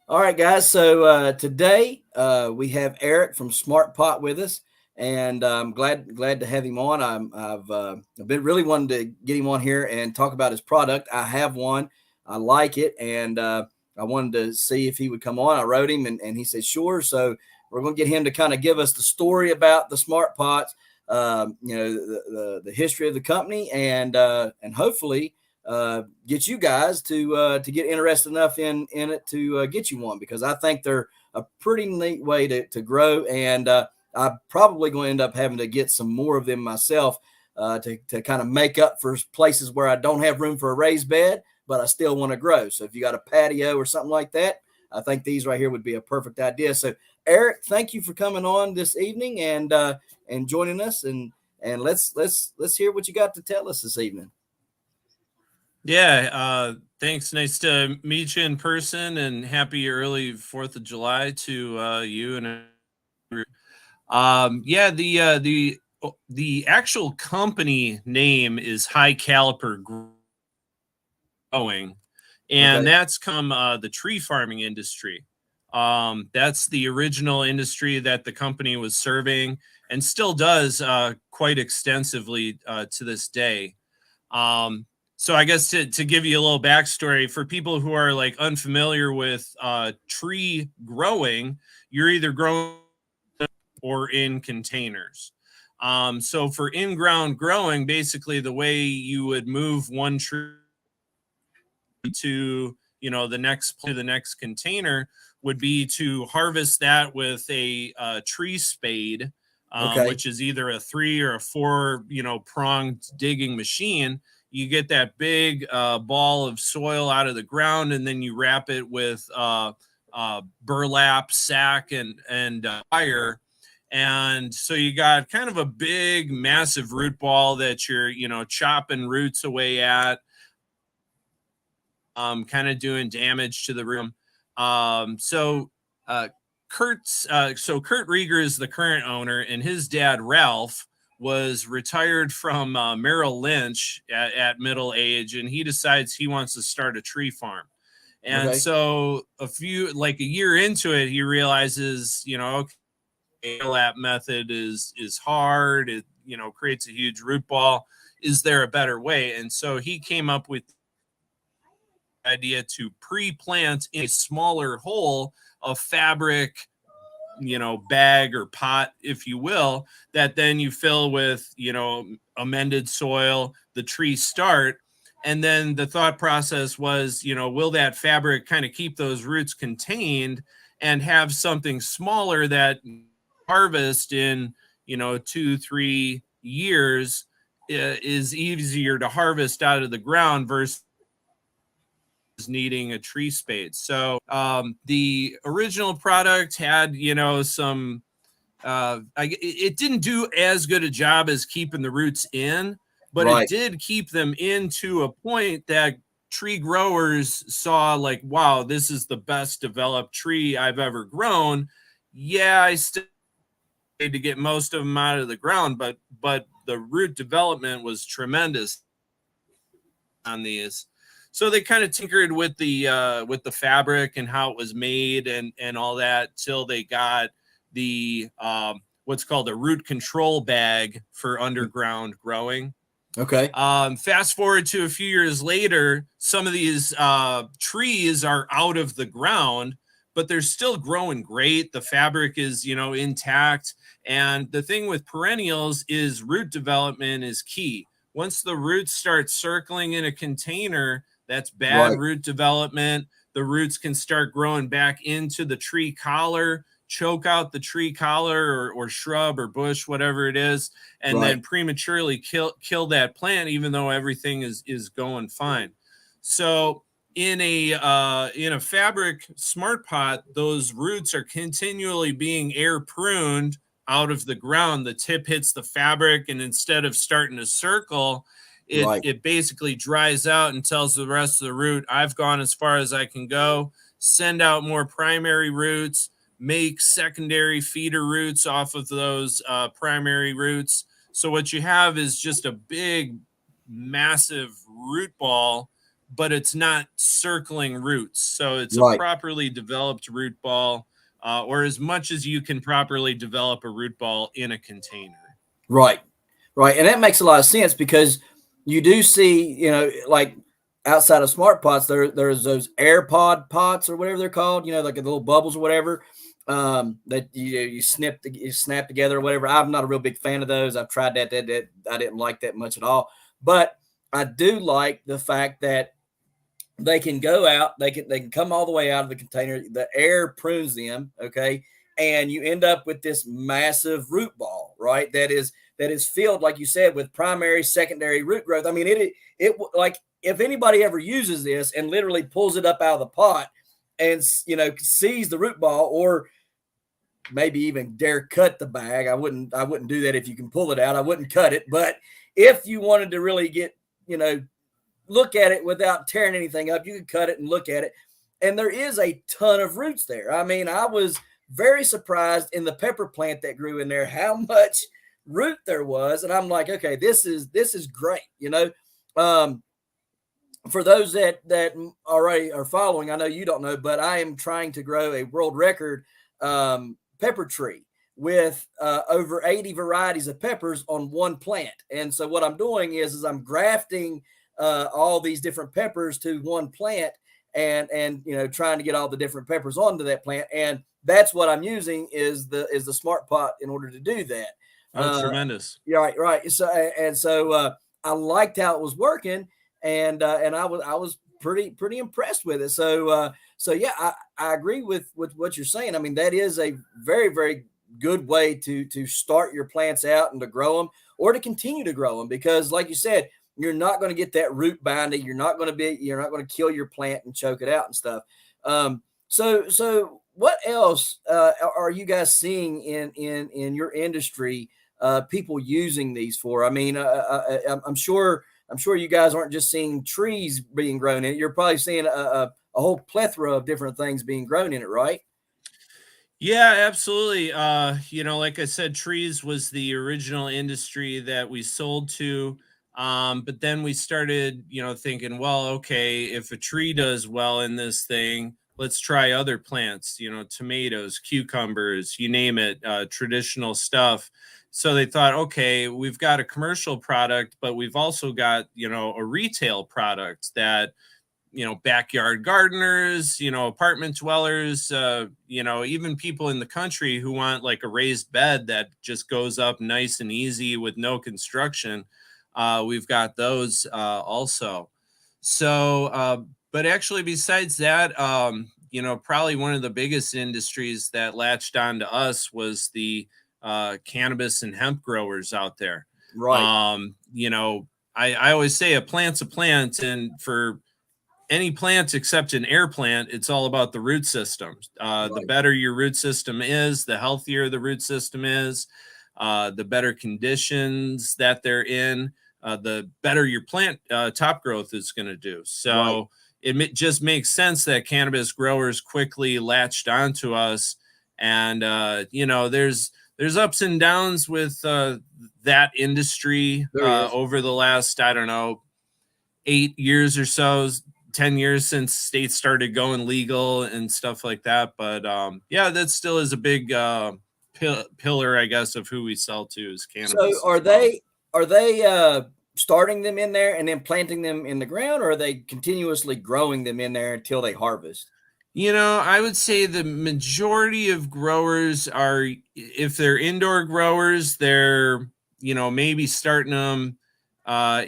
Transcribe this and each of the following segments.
All right, guys. So today we have Eric from Smart Pot with us, and I'm glad to have him on. I've been really wanting to get him on here and talk about his product. I have one, I like it, and I wanted to see if he would come on. I wrote him, and he said sure. So we're going to get him to kind of give us the story about the Smart Pots, the history of the company, and hopefully get you guys to get interested enough in it to get you one, because I think they're a pretty neat way to grow, and I'm probably going to end up having to get some more of them myself to kind of make up for places where I don't have room for a raised bed, but I still want to grow. So if you got a patio or something like that, I think these right here would be a perfect idea. So Eric, thank you for coming on this evening and joining us, and let's hear what you got to tell us this evening. Yeah, thanks. Nice to meet you in person, and happy early 4th of July to you and yeah, the actual company name is High Caliper Growing, and Okay. that's come the tree farming industry. That's the original industry that the company was serving and still does quite extensively to this day. Um, so I guess to give you a little backstory for people who are like unfamiliar with tree growing, you're either growing or in containers. So for in-ground growing, basically the way you would move one tree to the next container would be to harvest that with a tree spade, Okay. which is either a 3 or a 4 pronged digging machine. You get that big ball of soil out of the ground, and then you wrap it with burlap sack and wire. And so you got kind of a big massive root ball that you're chopping roots away at, kind of doing damage to the room. Uh, Kurt Rieger is the current owner, and his dad Ralph was retired from Merrill Lynch at middle age, and he decides he wants to start a tree farm. And Okay. so a year into it, he realizes, okay, lap method is hard. It creates a huge root ball. Is there a better way? And so he came up with idea to pre-plant in a smaller hole of fabric, bag or pot, if you will, that then you fill with, amended soil, the tree start. And then the thought process was, will that fabric kind of keep those roots contained and have something smaller that harvest in, 2-3 years is easier to harvest out of the ground versus needing a tree spade. So the original product had, some, it didn't do as good a job as keeping the roots in, but it Right. did keep them in to a point that tree growers saw like, wow, this is the best developed tree I've ever grown. Yeah, I still need to get most of them out of the ground, but the root development was tremendous on these. So they kind of tinkered with the fabric and how it was made and all that till they got the what's called a root control bag for underground growing. Okay. Fast forward to a few years later, some of these trees are out of the ground, but they're still growing great. The fabric is, intact. And the thing with perennials is root development is key. Once the roots start circling in a container, that's bad Right. root development. The roots can start growing back into the tree collar, choke out the tree collar or shrub or bush, whatever it is, and Right. then prematurely kill that plant, even though everything is going fine. So in a fabric smart pot, those roots are continually being air pruned out of the ground. The tip hits the fabric, and instead of starting a circle, Right. it basically dries out and tells the rest of the root, I've gone as far as I can go. Send out more primary roots, make secondary feeder roots off of those primary roots. So what you have is just a big, massive root ball but it's not circling roots. So it's a Right. properly developed root ball, or as much as you can properly develop a root ball in a container. Right. Right. And that makes a lot of sense because you do see, like outside of smart pots, there's those AirPod pots or whatever they're called, like the little bubbles or whatever, that you snap together or whatever. I'm not a real big fan of those. I've tried that I didn't like that much at all. But I do like the fact that they can go out, they can come all the way out of the container. The air prunes them, okay, and you end up with this massive root ball, right? That is filled, like you said, with primary, secondary root growth. I mean, it like if anybody ever uses this and literally pulls it up out of the pot and sees the root ball, or maybe even dare cut the bag. I wouldn't do that. If you can pull it out, I wouldn't cut it. But if you wanted to really get, look at it without tearing anything up, you could cut it and look at it. And there is a ton of roots there. I mean, I was very surprised in the pepper plant that grew in there how much root there was. And I'm like, okay, this is great. Um, for those that already are following, I know you don't know, but I am trying to grow a world record pepper tree with over 80 varieties of peppers on one plant. And so what I'm doing is I'm grafting all these different peppers to one plant, and trying to get all the different peppers onto that plant. And that's what I'm using is the smart pot in order to do that. Oh, tremendous. Yeah, right. So I liked how it was working, and I was pretty impressed with it. So yeah, I agree with what you're saying. I mean, that is a very, very good way to start your plants out and to grow them, or to continue to grow them, because like you said, you're not going to get that root binding. You're not going to kill your plant and choke it out and stuff. So what else are you guys seeing in your industry? People using these for? I mean, I'm sure you guys aren't just seeing trees being grown in it. You're probably seeing a whole plethora of different things being grown in it, right? Yeah, absolutely. Like I said, trees was the original industry that we sold to. But then we started, thinking, well, okay, if a tree does well in this thing, let's try other plants, tomatoes, cucumbers, you name it, traditional stuff. So they thought, okay, we've got a commercial product, but we've also got, a retail product that, backyard gardeners, apartment dwellers, even people in the country who want like a raised bed that just goes up nice and easy with no construction. We've got those also. So, but actually, besides that, probably one of the biggest industries that latched on to us was the cannabis and hemp growers out there. Right. I always say a plant's a plant, and for any plant except an air plant, it's all about the root system. The Right. better your root system is, the healthier the root system is, the better conditions that they're in, the better your plant top growth is going to do. Right. So just makes sense that cannabis growers quickly latched onto us. And, there's ups and downs with that industry over the last, I don't know, 8 years or so, 10 years since states started going legal and stuff like that. But yeah, that still is a big pillar, I guess, of who we sell to is cannabis. So are they starting them in there and then planting them in the ground, or are they continuously growing them in there until they harvest? I would say the majority of growers are, if they're indoor growers, they're, maybe starting them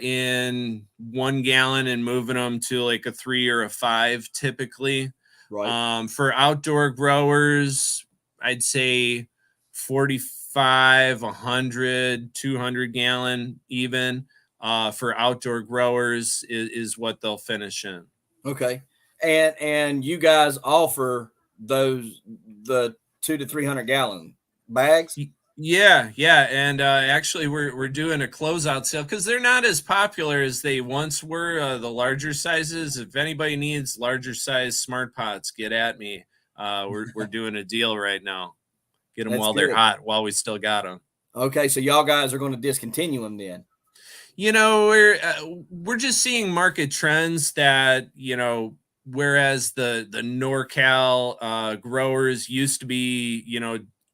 in 1 gallon and moving them to like a 3 or a 5 typically. Right. For outdoor growers, I'd say 45, 100, 200 gallon even. For outdoor growers is what they'll finish in. Okay. And you guys offer the 2 to 300 gallon bags? Yeah, and actually, we're doing a closeout sale because they're not as popular as they once were. The larger sizes. If anybody needs larger size smart pots, get at me. We're doing a deal right now. Get them That's while they're good. hot, while we still got them. Okay, so y'all guys are going to discontinue them then? We're just seeing market trends that, whereas the NorCal growers used to be,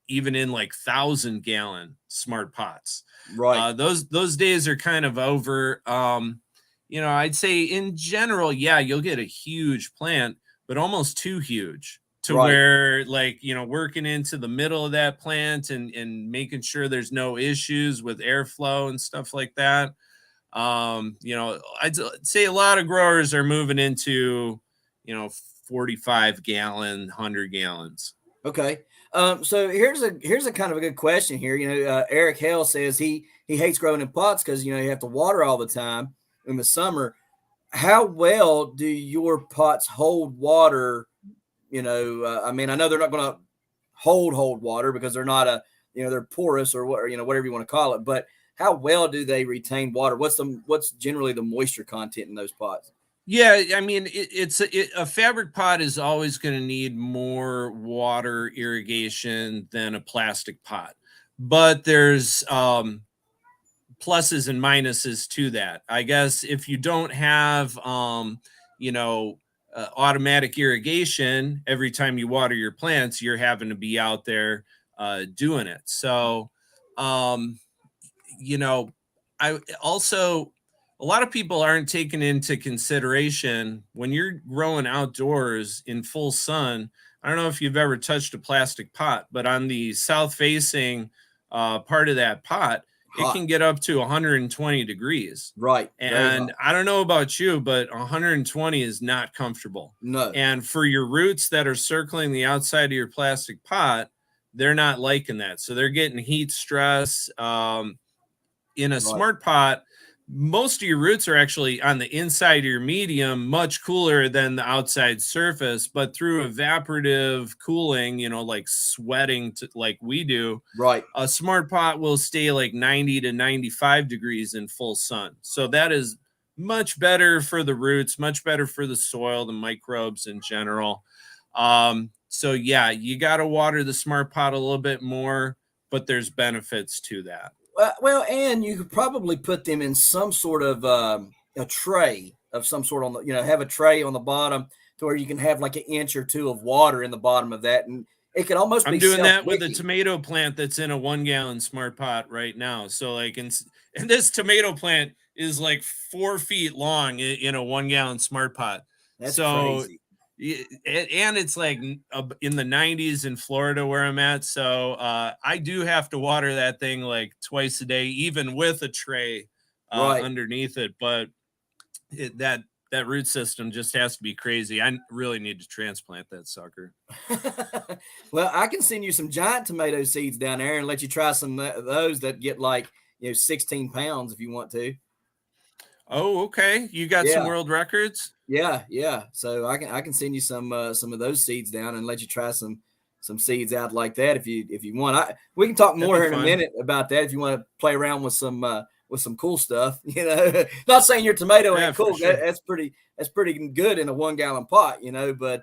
even in like 1,000-gallon smart pots. Right. Those days are kind of over. I'd say in general, yeah, you'll get a huge plant, but almost too huge to Right. where, like, working into the middle of that plant and making sure there's no issues with airflow and stuff like that. I'd say a lot of growers are moving into, 45-gallon, 100 gallons. Okay. So here's a kind of a good question here. Eric Hale says he hates growing in pots because you have to water all the time in the summer. How well do your pots hold water? I mean, I know they're not going to hold water because they're not they're porous or what, whatever you want to call it. But how well do they retain water? What's generally the moisture content in those pots? Yeah, I mean, a fabric pot is always going to need more water irrigation than a plastic pot, but there's pluses and minuses to that. I guess if you don't have, you know, automatic irrigation every time you water your plants, you're having to be out there doing it. So, um, you know, I also, a lot of people aren't taking into consideration when you're growing outdoors in full sun. I don't know if you've ever touched a plastic pot, but on the south facing part of that pot, it Hot. can get up to 120 degrees. Right. Very hot. And I don't know about you, but 120 is not comfortable. No. And for your roots that are circling the outside of your plastic pot, they're not liking that. So they're getting heat stress. In a Right. smart pot, most of your roots are actually on the inside of your medium, much cooler than the outside surface. But through evaporative cooling, like sweating like we do, Right. a smart pot will stay like 90 to 95 degrees in full sun. So that is much better for the roots, much better for the soil, the microbes in general. So yeah, you got to water the smart pot a little bit more, but there's benefits to that. Well, and you could probably put them in some sort of a tray of some sort on the, have a tray on the bottom to where you can have like an inch or two of water in the bottom of that, and it could almost I'm be doing that with a self-wicking. tomato plant that's in a 1 gallon smart pot right now. So like, and this tomato plant is like 4 feet long in a 1 gallon smart pot. That's So, crazy. and it's like in the 90s in Florida where I'm at. So I do have to water that thing like twice a day, even with a tray Right. underneath it. But that root system just has to be crazy. I really need to transplant that sucker. Well, I can send you some giant tomato seeds down there and let you try some of those that get like 16 pounds if you want to. Oh, okay. You got some Yeah. world records? Yeah. So I can send you some of those seeds down and let you try some seeds out like that if you want. We can talk That'd more be here in a fun. minute about that if you want to play around with some cool stuff. Not saying your tomato Yeah, ain't for cool. sure. That's pretty good in a 1 gallon pot, but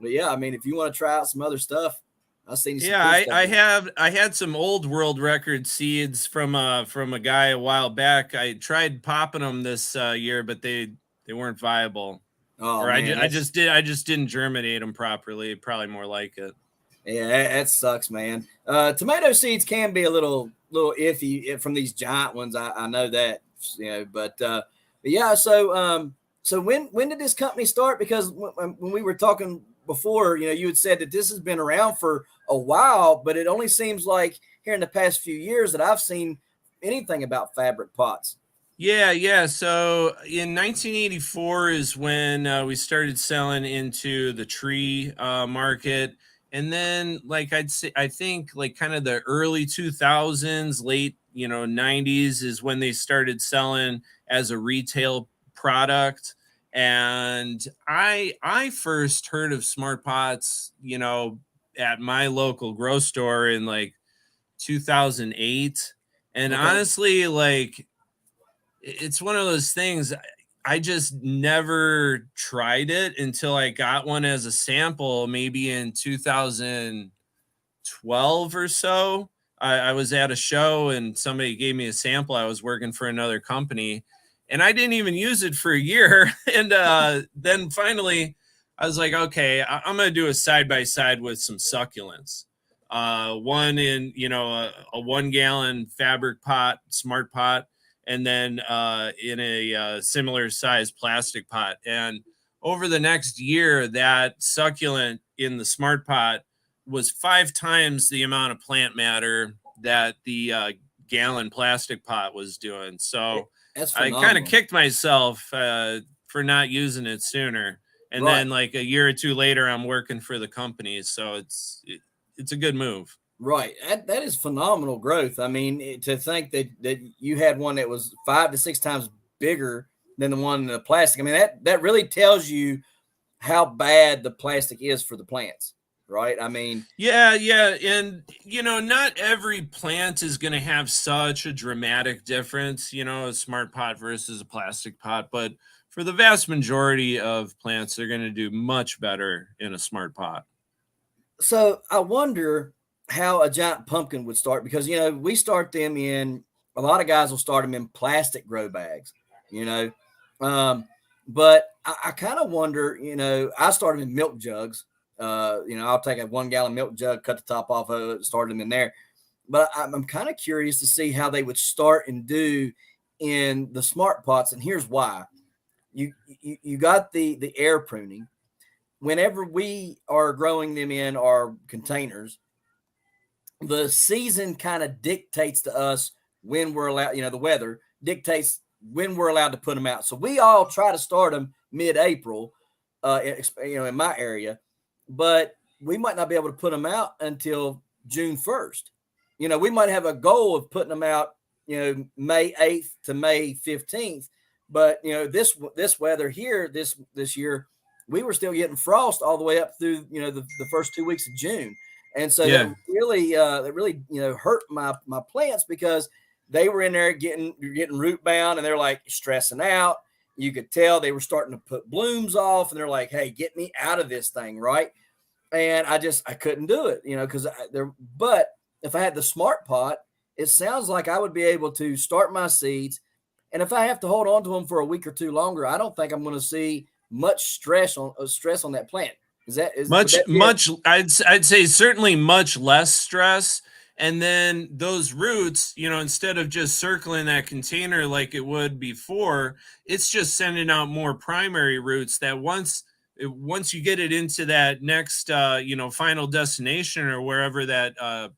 yeah, I mean if you want to try out some other stuff, I've seen you some Yeah, cool I, stuff. I had some old world record seeds from a guy a while back. I tried popping them this year, but they weren't viable. Oh Or man, I just didn't germinate them properly. Probably more like it. yeah, that sucks, man. Tomato seeds can be a little iffy from these giant ones. I know that, but yeah. So when did this company start? Because when we were talking before, you had said that this has been around for a while, but it only seems like here in the past few years that I've seen anything about fabric pots. Yeah. So in 1984 is when we started selling into the tree market, and then like I think like kind of the early 2000s, late 90s is when they started selling as a retail product. And I first heard of smart pots, at my local grocery store in like 2008. And Okay. honestly, like it's one of those things. I just never tried it until I got one as a sample, maybe in 2012 or so. I was at a show and somebody gave me a sample. I was working for another company and I didn't even use it for a year. And then finally I was like, okay, I'm going to do a side by side with some succulents. One in, a 1 gallon fabric pot, smart pot, and then in a similar size plastic pot. And over the next year, that succulent in the smart pot was 5 times the amount of plant matter that the gallon plastic pot was doing. So That's I kind of phenomenal. kicked myself for not using it sooner. And Right. then like a year or two later, I'm working for the company. So it's a good move. Right. That is phenomenal growth. I mean, to think that you had one that was 5 to 6 times bigger than the one in the plastic. I mean, that really tells you how bad the plastic is for the plants, right? I mean, Yeah, yeah. And, not every plant is going to have such a dramatic difference, a smart pot versus a plastic pot. But for the vast majority of plants, they're going to do much better in a smart pot. so I wonder how a giant pumpkin would start because, we start them in, a lot of guys will start them in plastic grow bags, you know. But I kind of wonder, I start them in milk jugs. I'll take a 1 gallon milk jug, cut the top off of it, start them in there. But I'm kind of curious to see how they would start and do in the smart pots. And here's why. You got the air pruning. Whenever we are growing them in our containers, the season kind of dictates to us when we're allowed, the weather dictates when we're allowed to put them out. So we all try to start them mid-April, in my area, but we might not be able to put them out until June 1st. We might have a goal of putting them out, May 8th to May 15th. But, this weather here, this year, we were still getting frost all the way up through, the first 2 weeks of June. And so Yeah. that really hurt my plants because they were in there getting root bound and they're like stressing out. You could tell they were starting to put blooms off and they're like, hey, get me out of this thing, right? And I couldn't do it, because but if I had the smart pot, it sounds like I would be able to start my seeds. And if I have to hold on to them for a week or two longer, I don't think I'm going to see much stress on that plant. Would that be I'd say certainly much less stress. And then those roots, instead of just circling that container like it would before, it's just sending out more primary roots that once you get it into that next final destination or wherever that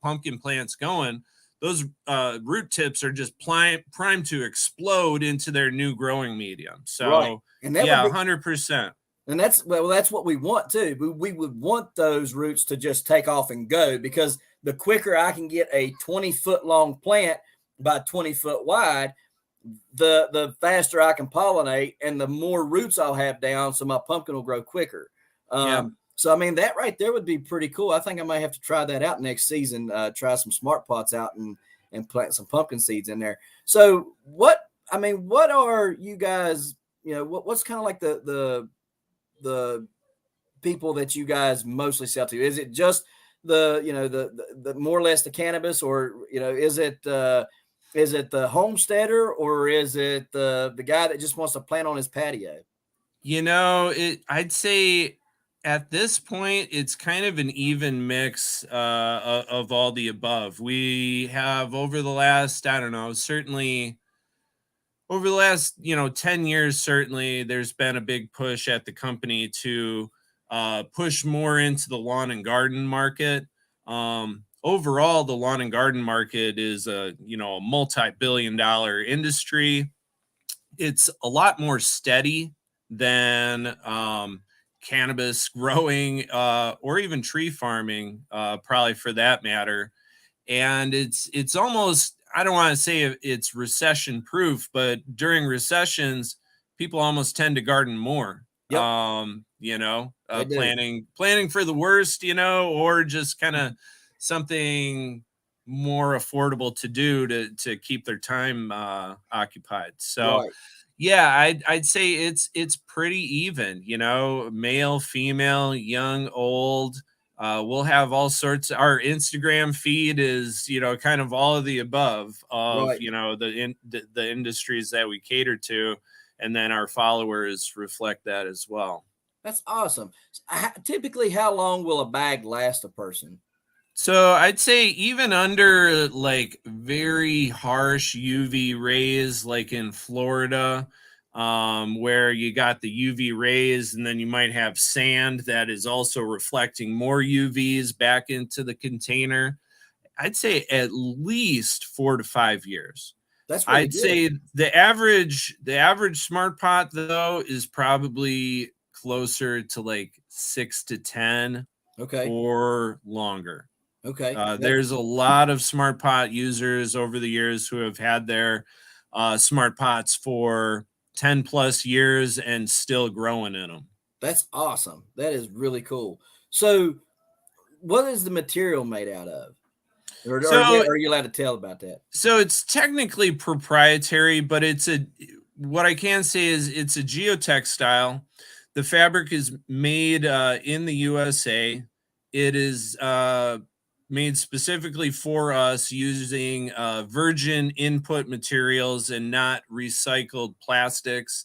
pumpkin plant's going, those root tips are just primed to explode into their new growing medium. right? So And that would yeah, be 100%. And that's what we want too. We would want those roots to just take off and go because the quicker I can get a 20-foot long plant by 20 foot wide, the faster I can pollinate and the more roots I'll have down, so my pumpkin will grow quicker. Yeah. So I mean that right there would be pretty cool. I think I might have to try that out next season. Try some smart pots out and plant some pumpkin seeds in there. So what are you guys? What's kind of like the people that you guys mostly sell to? Is it just the more or less the cannabis, or is it the homesteader, or is it the guy that just wants to plant on his patio? I'd say at this point it's kind of an even mix of all the above. We have over the last, I don't know, certainly over the last 10 years, certainly there's been a big push at the company to push more into the lawn and garden market. Overall, the lawn and garden market is a multi-billion-dollar industry. It's a lot more steady than cannabis growing or even tree farming, probably for that matter. And it's almost, I don't want to say it's recession proof, but during recessions, people almost tend to garden more. Yep, they do. Planning for the worst, or just kind of something more affordable to do to keep their time occupied. So Right. yeah, I'd say it's pretty even, male, female, young, old, We'll have all sorts. Our Instagram feed is, kind of all of the above of, Right. the industries that we cater to, and then our followers reflect that as well. That's awesome. Typically, how long will a bag last a person? So I'd say even under like very harsh UV rays, like in Florida, where you got the UV rays, and then you might have sand that is also reflecting more UVs back into the container. I'd say at least 4 to 5 years. That's really I'd good. say the average smart pot though is probably closer to like 6 to 10 Okay. or longer. Okay. There's a lot of smart pot users over the years who have had their smart pots for 10 plus years and still growing in them. That's awesome. That is really cool. So, what is the material made out of? So Are you allowed to tell about that? So it's technically proprietary, but what I can say is it's a geotextile. The fabric is made in the USA. It is made specifically for us using virgin input materials and not recycled plastics.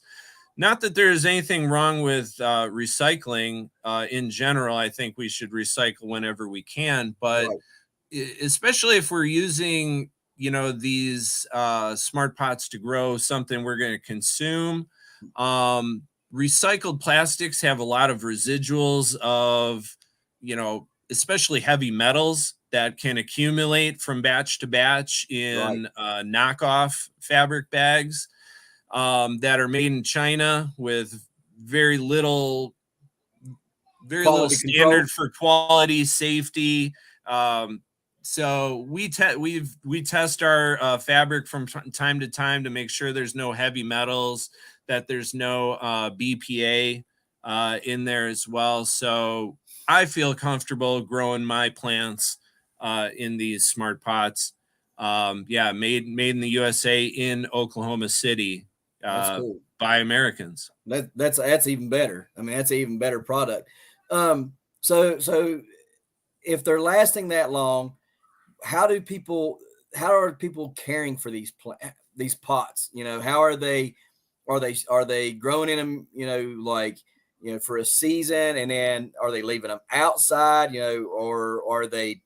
Not that there's anything wrong with recycling in general. I think we should recycle whenever we can, but Right. especially if we're using these smart pots to grow something we're going to consume. Recycled plastics have a lot of residuals of especially heavy metals that can accumulate from batch to batch Right. in knockoff fabric bags that are made in China with very little very little Quality control. standard for quality, safety. Um, so we test our fabric from time to time to make sure there's no heavy metals, that there's no BPA in there as well. So I feel comfortable growing my plants in these smart pots. Yeah, made in the USA in Oklahoma City That's cool. by Americans. That's even better. I mean, that's an even better product. So if they're lasting that long, how do people how are people caring for these pots? How are they growing in them, like, for a season, and then are they leaving them outside, or are they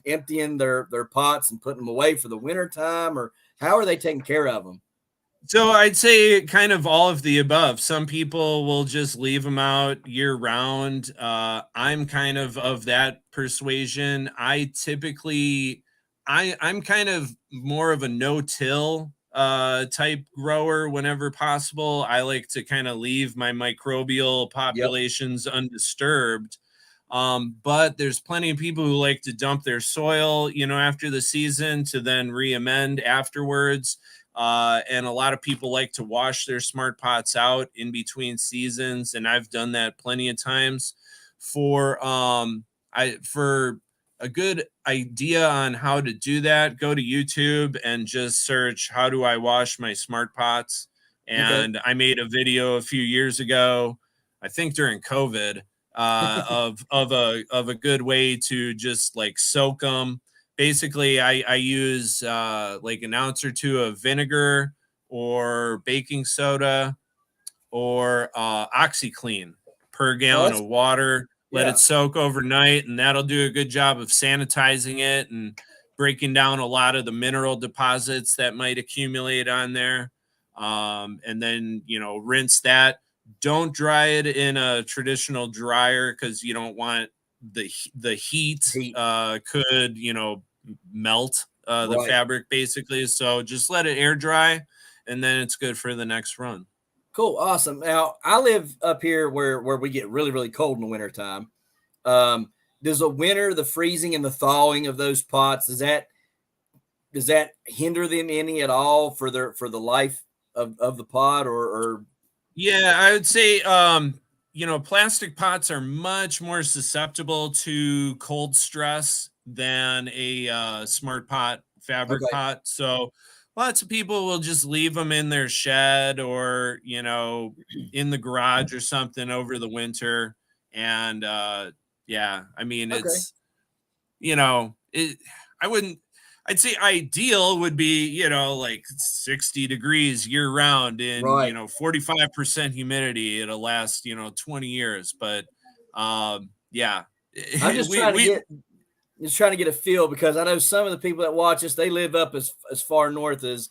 emptying their pots and putting them away for the winter time, or how are they taking care of them? So I'd say kind of all of the above. Some people will just leave them out year round. I'm kind of that persuasion. I'm kind of more of a no-till type grower whenever possible. I like to kind of leave my microbial Yep. populations undisturbed. But there's plenty of people who like to dump their soil, after the season to then re-amend afterwards. And a lot of people like to wash their smart pots out in between seasons, and I've done that plenty of times. For a good idea on how to do that, go to YouTube and just search "how do I wash my smart pots." Okay. And I made a video a few years ago, I think during COVID, of a good way to just like soak them. Basically, I use like an ounce or two of vinegar or baking soda or OxyClean per Oh, gallon that's of water. Let it yeah. soak overnight, and that'll do a good job of sanitizing it and breaking down a lot of the mineral deposits that might accumulate on there. And then, rinse that. Don't dry it in a traditional dryer because you don't want the heat Heat. could, melt the Right. fabric basically. So just let it air dry, and then it's good for the next run. Cool. Awesome. Now, I live up here where we get really, really cold in the wintertime. Um, does the freezing and the thawing of those pots, does that hinder them any at all for the life of the pot, or Yeah, I would say plastic pots are much more susceptible to cold stress than a smart pot fabric okay. pot. So lots of people will just leave them in their shed or, in the garage or something over the winter. And Yeah. I mean, Okay. it's, I wouldn't, I'd say ideal would be, like 60 degrees year round and, Right. 45% humidity. It'll last, 20 years. But yeah, I'm just we, trying to we, get just trying to get a feel because I know some of the people that watch us, they live up as far north as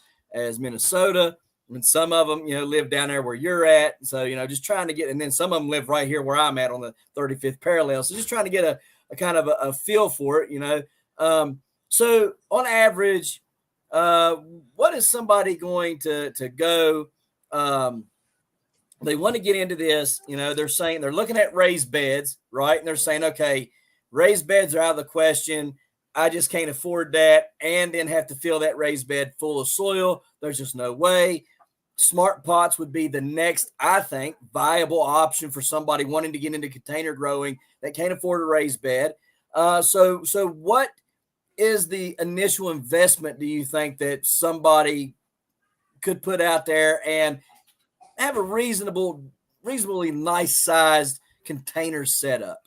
Minnesota. And some of them, live down there where you're at. So, just trying to get, and then some of them live right here where I'm at on the 35th parallel. So just trying to get a kind of a feel for it. So on average, uh, what is somebody going to go? They want to get into this. They're saying they're looking at raised beds, right? And they're saying, okay, raised beds are out of the question. I just can't afford that and then have to fill that raised bed full of soil. There's just no way. Smart pots would be the next, I think, viable option for somebody wanting to get into container growing that can't afford a raised bed. So what is the initial investment do you think that somebody could put out there and have a reasonably nice sized container setup?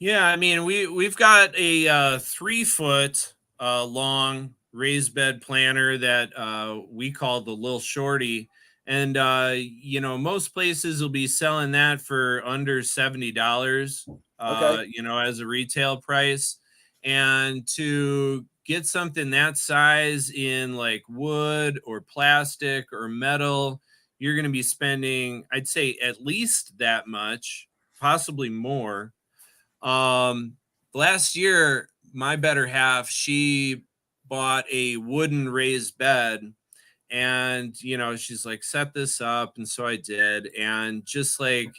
Yeah, I mean, we've got a 3 foot long raised bed planter that we call the Lil Shorty, and most places will be selling that for under $70. Okay. As a retail price, and to get something that size in like wood or plastic or metal, you're going to be spending, I'd say, at least that much, possibly more. Last year, my better half, she bought a wooden raised bed, and she's like, set this up. And so I did. And just like,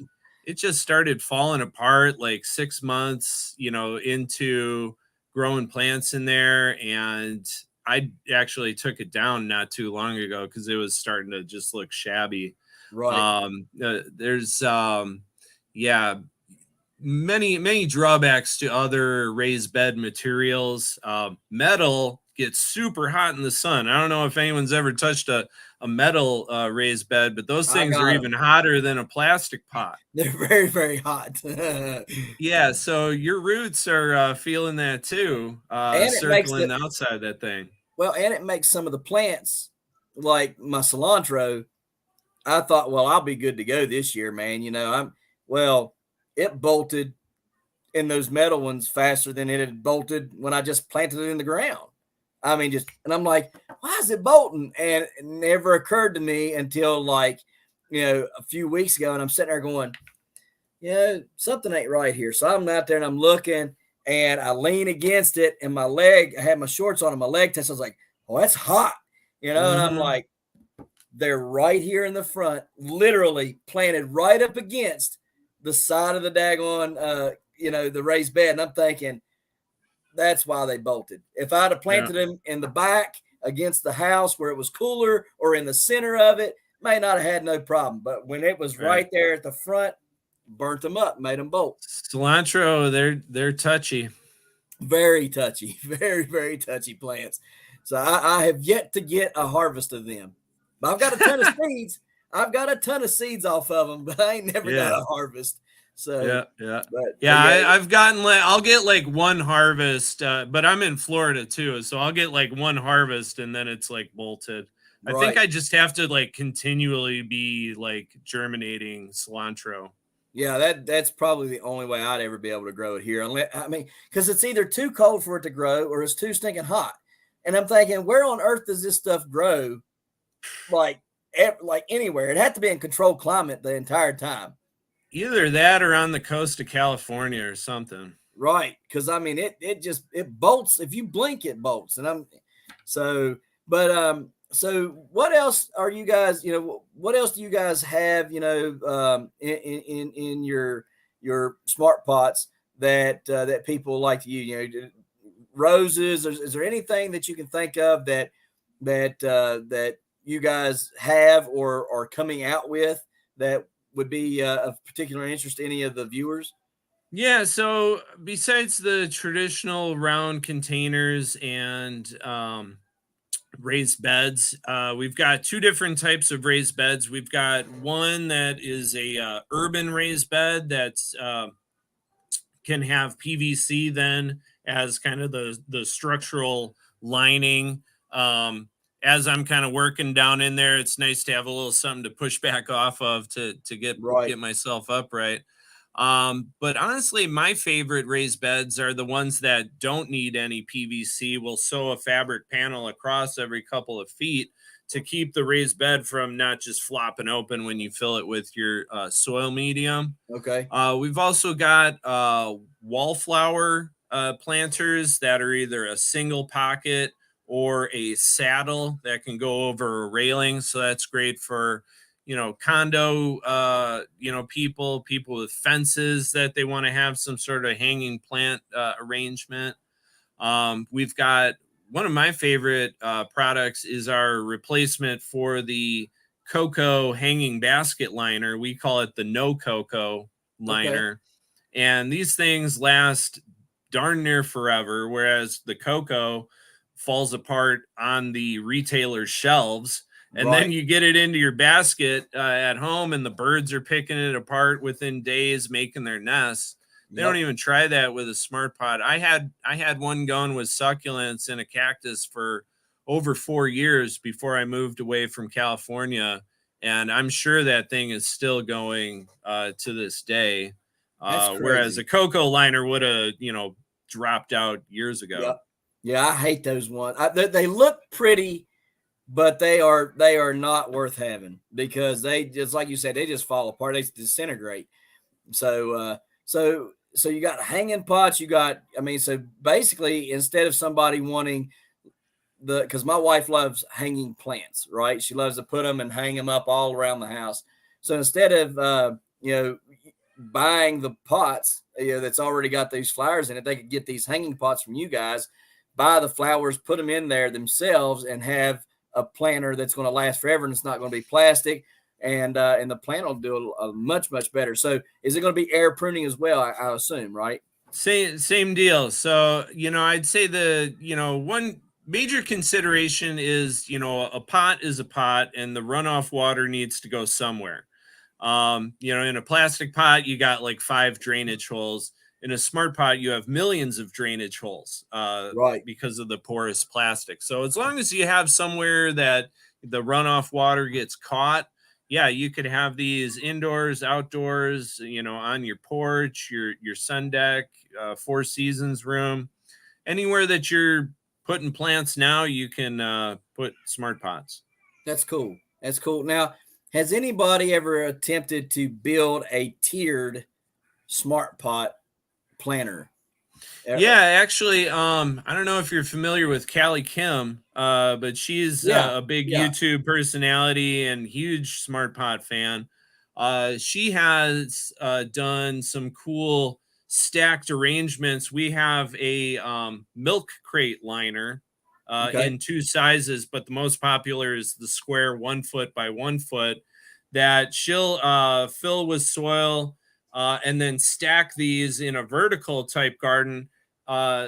it just started falling apart like 6 months, into growing plants in there. And I actually took it down not too long ago because it was starting to just look shabby. Right. There's, yeah, many drawbacks to other raised bed materials. Metal gets super hot in the sun. I don't know if anyone's ever touched a metal raised bed, but those I things are got them. even hotter than a plastic pot. They're very, very hot. Yeah, so your roots are feeling that too, and it makes circling the the outside of that thing. and it makes some of the plants like my cilantro. I thought, well, I'll be good to go this year, man. Well, it bolted in those metal ones faster than it had bolted when I just planted it in the ground. I mean, and I'm like, why is it bolting? And it never occurred to me until like, a few weeks ago. And I'm sitting there going, something ain't right here. So I'm out there and I'm looking and I lean against it and my leg, I had my shorts on and my leg touched. I was like, oh, that's hot, and I'm Mm-hmm. like, they're right here in the front, literally planted right up against the side of the daggone, the raised bed. And I'm thinking that's why they bolted. If I'd have Yeah, planted them in the back against the house where it was cooler or in the center of it, may not have had no problem. But when it was right. right there at the front, burnt them up, made them bolt. Cilantro, they're touchy. Very touchy, very, very touchy plants. So I have yet to get a harvest of them. But I've got a ton of seeds. I've got a ton of seeds off of them, but I ain't never got Yeah. a harvest. So, Yeah, yeah, but yeah. yeah, I've gotten like, I'll get like one harvest, but I'm in Florida too, so I'll get like one harvest and then it's like bolted. I think right. I just have to like continually be like germinating cilantro. Yeah, that's probably the only way I'd ever be able to grow it here. Unless, I mean, because it's either too cold for it to grow or it's too stinking hot. And I'm thinking, where on earth does this stuff grow? Like, like anywhere. It had to be in controlled climate the entire time. Either that or on the coast of California or something. Right. Because I mean it bolts. If you blink, it bolts. And I'm so so what else are you guys, what else do you guys have, in your smart pots that people like to use, roses? Is there anything that you can think of that you guys have or are coming out with that would be of particular interest to any of the viewers? Yeah, so besides the traditional round containers and raised beds, we've got two different types of raised beds. We've got one that is a urban raised bed that's can have PVC then as kind of the structural lining. As I'm kind of working down in there, it's nice to have a little something to push back off of to get Right. myself upright. But honestly, my favorite raised beds are the ones that don't need any PVC. We'll sew a fabric panel across every couple of feet to keep the raised bed from not just flopping open when you fill it with your soil medium. Okay. We've also got wallflower planters that are either a single pocket or a saddle that can go over a railing. So that's great for, condo, people with fences that they want to have some sort of hanging plant arrangement. We've got one of my favorite products is our replacement for the Cocoa hanging basket liner. We call it the No Cocoa Okay. liner. And these things last darn near forever, whereas the Cocoa falls apart on the retailer's shelves. And then Right. you get it into your basket at home, and the birds are picking it apart within days, making their nests. They don't Yep. even try that with a smart pot. I had one going with succulents and a cactus for over 4 years before I moved away from California, and I'm sure that thing is still going to this day. That's Whereas a crazy. cocoa liner would have, dropped out years ago. Yep. Yeah, I hate those ones. They look pretty, but they are not worth having because they just like you said, they just fall apart. They disintegrate. So you got hanging pots. You got, I mean, so basically, instead of somebody wanting because my wife loves hanging plants, right? She loves to put them and hang them up all around the house. So instead of buying the pots, that's already got these flowers in it, they could get these hanging pots from you guys, buy the flowers, put them in there themselves, and have a planter that's going to last forever, and it's not going to be plastic, and the plant will do a much better. So is it going to be air pruning as well? I assume, right? Same deal. So, I'd say one major consideration is, a pot is a pot and the runoff water needs to go somewhere. In a plastic pot, you got like 5 drainage holes. In a smart pot, you have millions of drainage holes Right. because of the porous plastic. So as long as you have somewhere that the runoff water gets caught, yeah, you could have these indoors, outdoors, on your porch, your sun deck, Four Seasons room, anywhere that you're putting plants now, you can put smart pots. That's cool. That's cool. Now, has anybody ever attempted to build a tiered smart pot planter? Yeah, actually, I don't know if you're familiar with Callie Kim, but she's Yeah. a big Yeah. YouTube personality and huge Smart Pot fan. She has done some cool stacked arrangements. We have a milk crate liner Okay. in 2 sizes, but the most popular is the square 1 foot by 1 foot that she'll fill with soil and then stack these in a vertical type garden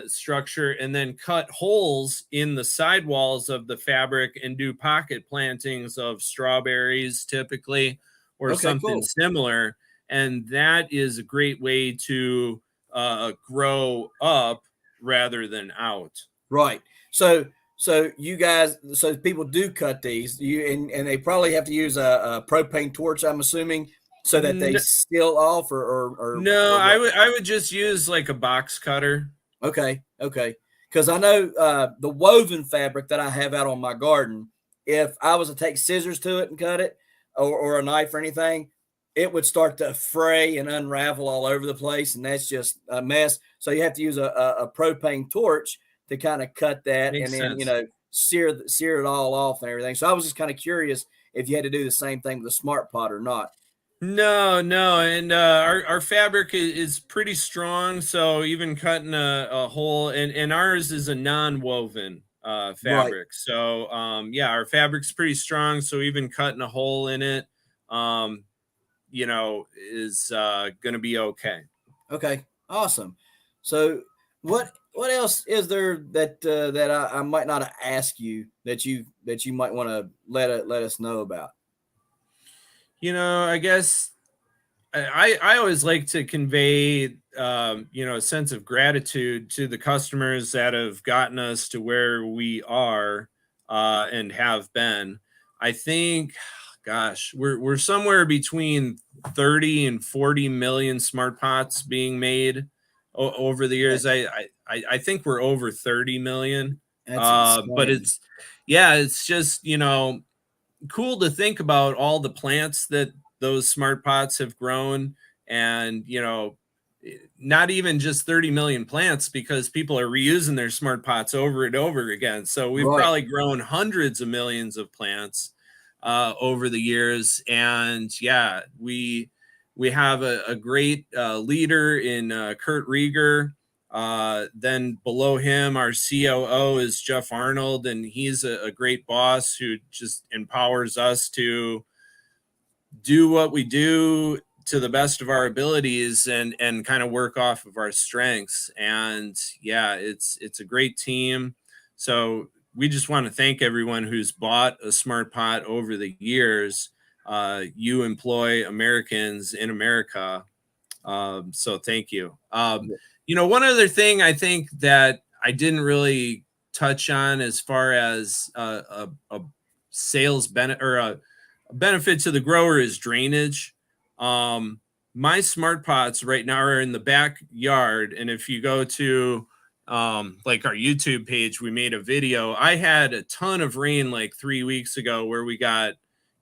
structure and then cut holes in the sidewalls of the fabric and do pocket plantings of strawberries typically or Okay. something Cool. similar. And that is a great way to grow up rather than out. Right. So you guys, so people do cut these, and they probably have to use a propane torch, I'm assuming, so that they No, seal off, no, or what? I would just use like a box cutter. Okay, okay. Because I know the woven fabric that I have out on my garden, if I was to take scissors to it and cut it, or a knife or anything, it would start to fray and unravel all over the place, and that's just a mess. So you have to use a propane torch to kind of cut that, and Makes then sense. sear it all off and everything. So I was just kind of curious if you had to do the same thing with a smart pot or not. No, no, and our fabric is pretty strong, so even cutting a hole, and ours is a non-woven Right. fabric. So yeah, our fabric's pretty strong, so even cutting a hole in it, um, is going to be okay. Okay, awesome. So what else is there that I might not have asked you that you might want to let us know about? I guess I always like to convey, a sense of gratitude to the customers that have gotten us to where we are and have been. I think, gosh, we're somewhere between 30 and 40 million smart pots being made over the Yeah, years. I think we're over 30 million. that's But insane. it's just, cool to think about all the plants that those smart pots have grown, and not even just 30 million plants, because people are reusing their smart pots over and over again. So we've Right. probably grown hundreds of millions of plants over the years. And yeah, we have a great leader in Kurt Rieger. Then below him, our COO is Jeff Arnold, and he's a great boss who just empowers us to do what we do to the best of our abilities, and kind of work off of our strengths. And yeah, it's a great team. So we just want to thank everyone who's bought a smart pot over the years. You employ Americans in America, so thank you. One other thing I think that I didn't really touch on as far as a sales benefit, or a benefit to the grower, is drainage. Um, my smart pots right now are in the backyard, and if you go to like our YouTube page, we made a video. I had a ton of rain like 3 weeks ago, where we got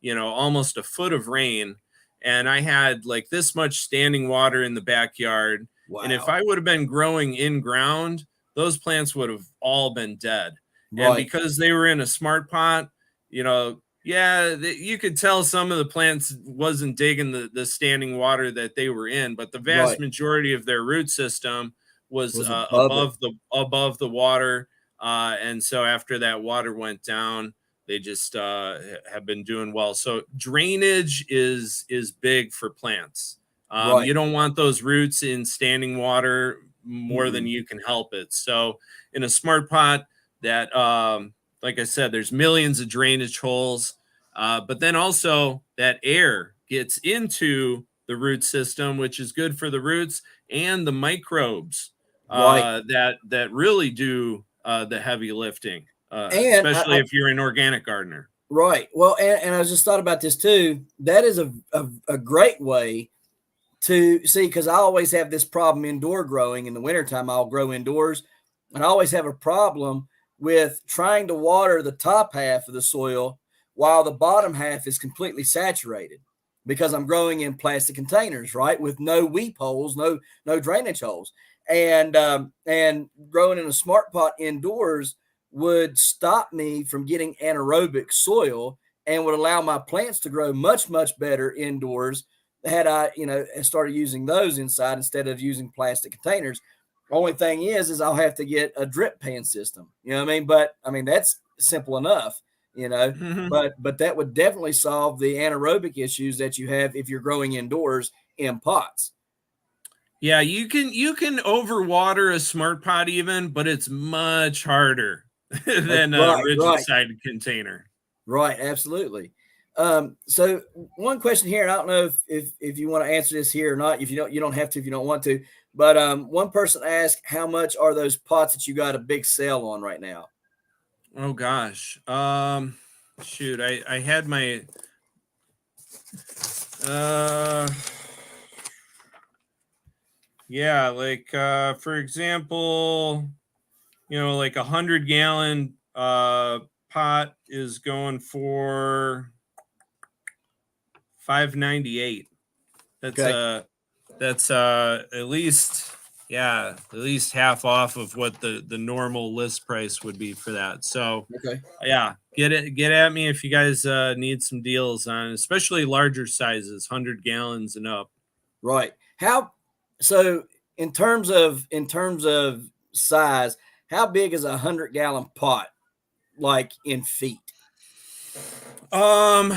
almost a foot of rain, and I had like this much standing water in the backyard. And if Wow. I would have been growing in ground, those plants would have all been dead. And Right. because they were in a smart pot, yeah, you could tell some of the plants wasn't digging the standing water that they were in, but the vast Right. majority of their root system was Was above it. above the water. And so after that water went down, they just have been doing well. So drainage is big for plants. Right. You don't want those roots in standing water more than Mm-mm. you can help it. So in a smart pot, that like I said, there's millions of drainage holes, but then also that air gets into the root system, which is good for the roots and the microbes Right. that really do the heavy lifting, And especially if you're an organic gardener. right. Well, and I just thought about this too. That is a great way to see, because I always have this problem indoor growing. In the wintertime, I'll grow indoors, and I always have a problem with trying to water the top half of the soil while the bottom half is completely saturated, because I'm growing in plastic containers, right, with no weep holes, no drainage holes. And growing in a smart pot indoors would stop me from getting anaerobic soil, and would allow my plants to grow much better indoors had I, started using those inside instead of using plastic containers. Only thing is I'll have to get a drip pan system. You know what I mean? But I mean, that's simple enough, you know. Mhm. But that would definitely solve the anaerobic issues that you have if you're growing indoors in pots. Yeah, you can overwater a smart pot even, but it's much harder than a Right, rigid right, sided container. right, absolutely. So one question here, and I don't know if you want to answer this here or not. If you don't have to if you don't want to. But one person asked, how much are those pots that you got a big sale on right now? Oh gosh. Shoot, I had my uh yeah, like for example, like 100 gallon pot is going for 598. That's Okay. at least, yeah, at least half off of what the normal list price would be for that. So Okay. yeah, get at me if you guys need some deals on, especially larger sizes, 100 gallons and up. Right. How so in terms of size, how big is 100-gallon pot like in feet? Um,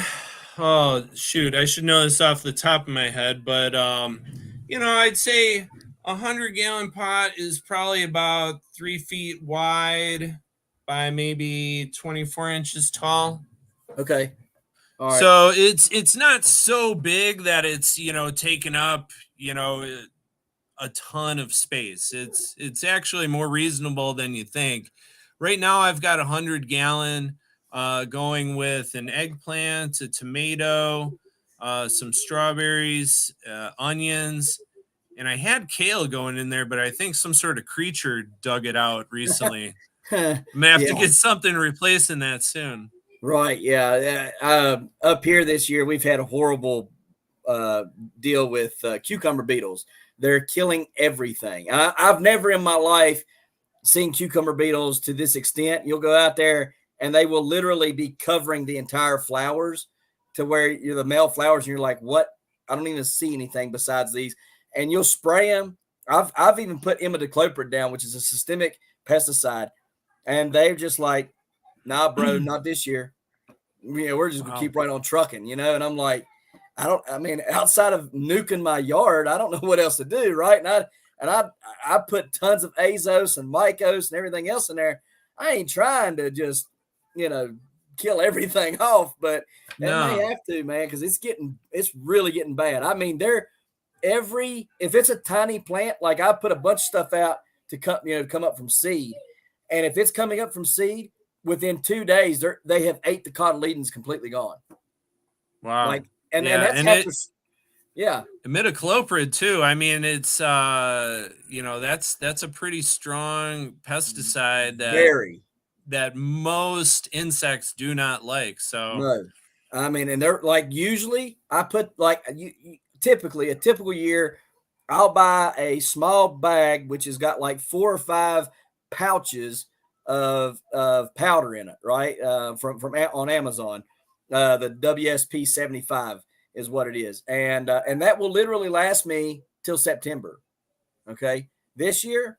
oh shoot, I should know this off the top of my head, but I'd say 100 gallon pot is probably about 3 feet wide by maybe 24 inches tall. Okay. All right. So it's not so big that it's, taken up, a ton of space. It's actually more reasonable than you think. Right now, I've got 100-gallon going with an eggplant, a tomato, some strawberries, onions, and I had kale going in there, but I think some sort of creature dug it out recently. I'm gonna have to Yeah. get something replacing that soon. Right. Yeah. Up here this year, we've had a horrible uh, deal with cucumber beetles. They're killing everything. I've never in my life seen cucumber beetles to this extent. You'll go out there and they will literally be covering the entire flowers to where you're the male flowers and you're like, what? I don't even see anything besides these. And you'll spray them. I've even put imidacloprid down, which is a systemic pesticide, and they're just like, nah, bro, not this year. We're just gonna Wow. keep right on trucking, and I'm like, I mean, outside of nuking my yard, I don't know what else to do, right? And I put tons of Azos and Mycos and everything else in there. I ain't trying to just, you know, kill everything off, but it may No. have to, man, because it's really getting bad. I mean, if it's a tiny plant, like I put a bunch of stuff out to come up from seed, and if it's coming up from seed within 2 days, they have ate the cotyledons completely gone. Wow. Like, and Yeah, that's and after, yeah, imidacloprid too. I mean, it's that's a pretty strong pesticide that very. most insects do not like. So No, I mean, and they're like, usually I put like typically a typical year, I'll buy a small bag which has got like 4 or 5 pouches of powder in it, right? From on Amazon, the WSP 75 is what it is, and that will literally last me till September. Okay, this year,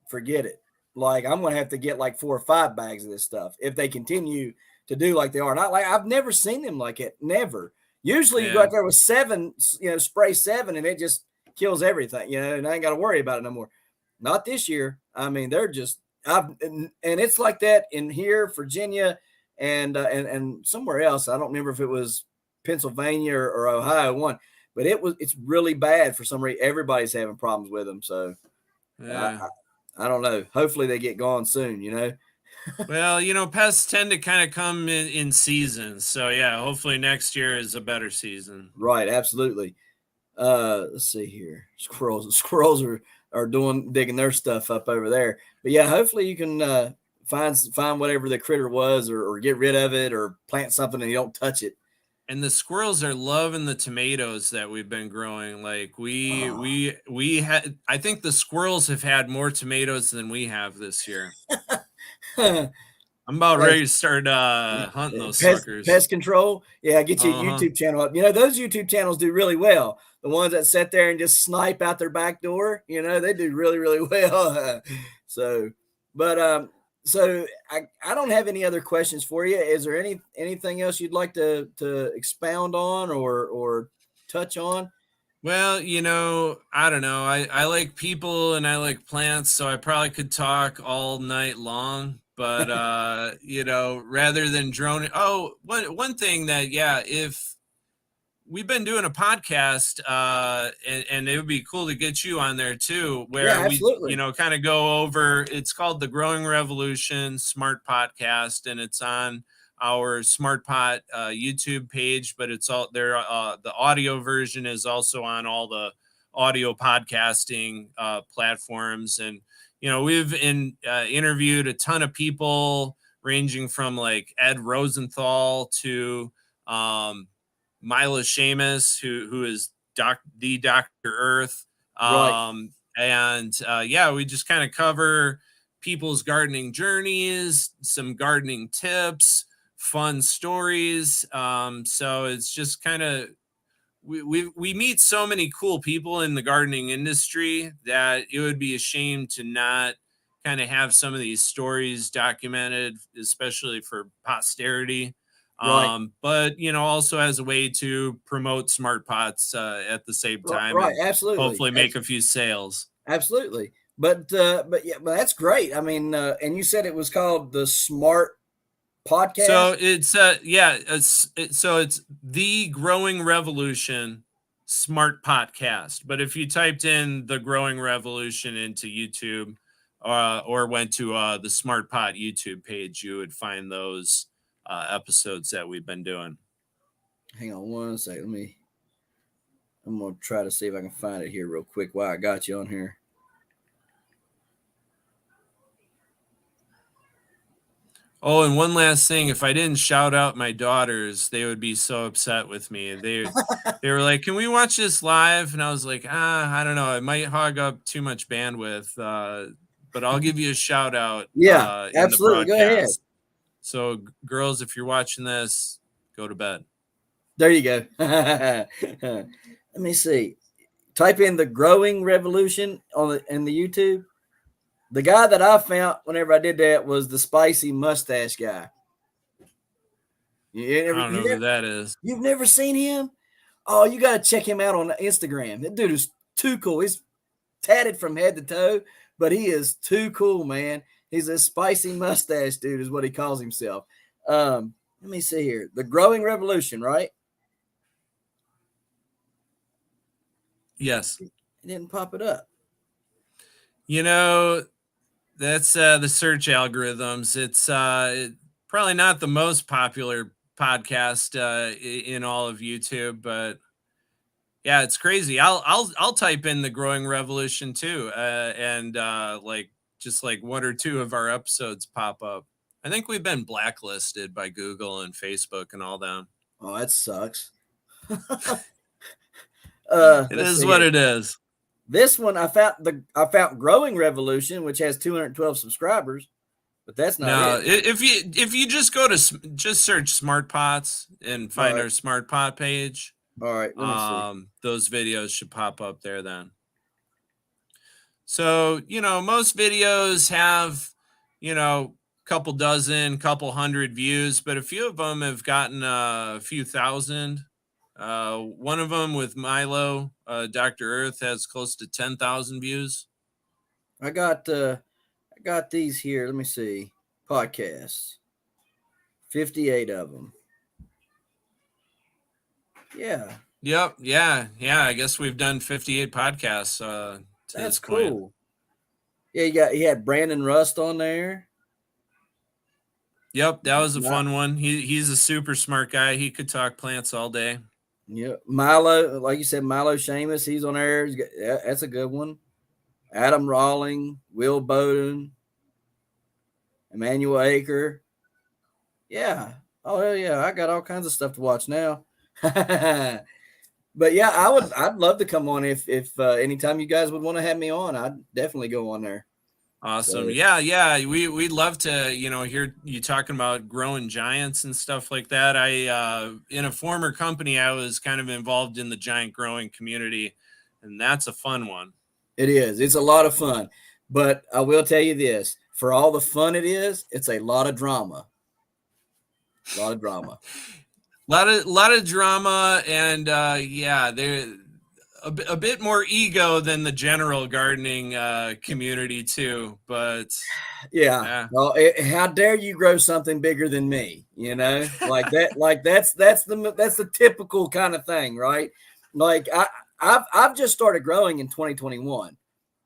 forget it. Like, I'm gonna have to get like 4 or 5 bags of this stuff if they continue to do like they are. Not like I've never seen them like it. Never. Usually you go yeah, out there with 7, spray 7 and it just kills everything, and I ain't got to worry about it no more. Not this year. I mean, they're just and it's like that in here, Virginia, and somewhere else. I don't remember if it was Pennsylvania or Ohio one, but it's really bad for some reason. Everybody's having problems with them. So I, yeah. I don't know. Hopefully they get gone soon. Well, pests tend to kind of come in seasons. So yeah, hopefully next year is a better season. Right, absolutely. Let's see here. Squirrels are digging their stuff up over there. But yeah, hopefully you can find whatever the critter was, or get rid of it, or plant something and you don't touch it. And the squirrels are loving the tomatoes that we've been growing. Like we had, I think the squirrels have had more tomatoes than we have this year. I'm about ready to start hunting those suckers. Pest control. Yeah, get you a Uh-huh. YouTube channel up. Those YouTube channels do really well. The ones that sit there and just snipe out their back door, they do really, really well. So, but so I don't have any other questions for you. Is there anything else you'd like to expound on or touch on? Well, I don't know. I like people and I like plants, so I probably could talk all night long. But rather than droning. Oh, one thing that, yeah, if we've been doing a podcast, and it would be cool to get you on there too, where Yeah, we, absolutely. kind of go over. It's called the Growing Revolution Smart Podcast, and it's on our Smart Pot YouTube page, but it's all there. The audio version is also on all the audio podcasting platforms, and we've interviewed a ton of people, ranging from like Ed Rosenthal to Mila Seamus, who is the Dr. Earth. Right. And yeah, we just kind of cover people's gardening journeys, some gardening tips, fun stories. So it's just kind of, we meet so many cool people in the gardening industry that it would be a shame to not kind of have some of these stories documented, especially for posterity. Right. But also as a way to promote smart pots at the same time, Right. and Absolutely. hopefully make a few sales. Absolutely. But yeah, but that's great. I mean, and you said it was called the Smart podcast? So it's so it's the Growing Revolution Smart Podcast. But if you typed in the Growing Revolution into YouTube, or went to the Smart Pot YouTube page, you would find those episodes that we've been doing. Hang on one second. I'm gonna try to see if I can find it here real quick while I got you on here. Oh, and one last thing, if I didn't shout out my daughters, they would be so upset with me. They were like, "Can we watch this live?" And I was like, I don't know. It might hog up too much bandwidth, but I'll give you a shout out Yeah, in the absolutely. Go ahead. broadcast. So, girls, if you're watching this, go to bed. There you go. Let me see. Type in the Growing Revolution in the YouTube. The guy that I found whenever I did that was the spicy mustache guy. I don't know who that is. You've never seen him? Oh, you got to check him out on Instagram. That dude is too cool. He's tatted from head to toe, but he is too cool, man. He's a spicy mustache dude is what he calls himself. Let me see here. The Growing Revolution, right? Yes. It didn't pop it up. You know, that's the search algorithms. It's probably not the most popular podcast in all of YouTube, but yeah, it's crazy. I'll type in the Growing Revolution too, and like just like one or two of our episodes pop up. I think we've been blacklisted by Google and Facebook and all them. Oh, that sucks. It is what it is. This one I found Growing Revolution, which has 212 subscribers, but that's not it. If you just go to just search Smart Pots and find our Smart Pot page. All right, let me see. Those videos should pop up there then. So, most videos have, couple dozen, couple hundred views, but a few of them have gotten a few thousand. One of them with Milo, Dr. Earth, has close to 10,000 views. I got these here. Let me see. Podcasts. 58 of them. Yeah. Yep. Yeah. I guess we've done 58 podcasts. To That's this point. cool. Yeah, you had Brandon Rust on there. Yep, that was a fun one. He's a super smart guy. He could talk plants all day. Yeah, Milo, like you said, Milo Seamus, he's on there. That's a good one. Adam Rawling, Will Bowden, Emmanuel Aker. Yeah. Oh yeah, I got all kinds of stuff to watch now. But yeah, I'd love to come on if anytime you guys would want to have me on, I'd definitely go on there. Awesome. So, yeah. We'd love to, hear you talking about growing giants and stuff like that. I in a former company, I was kind of involved in the giant growing community, and that's a fun one. It is. It's a lot of fun. But I will tell you this, for all the fun it is, it's a lot of drama. A lot of drama. lot of drama, and they're a bit more ego than the general gardening community too. But yeah. Well, how dare you grow something bigger than me? Like that. Like that's the typical kind of thing, right? Like I've just started growing in 2021.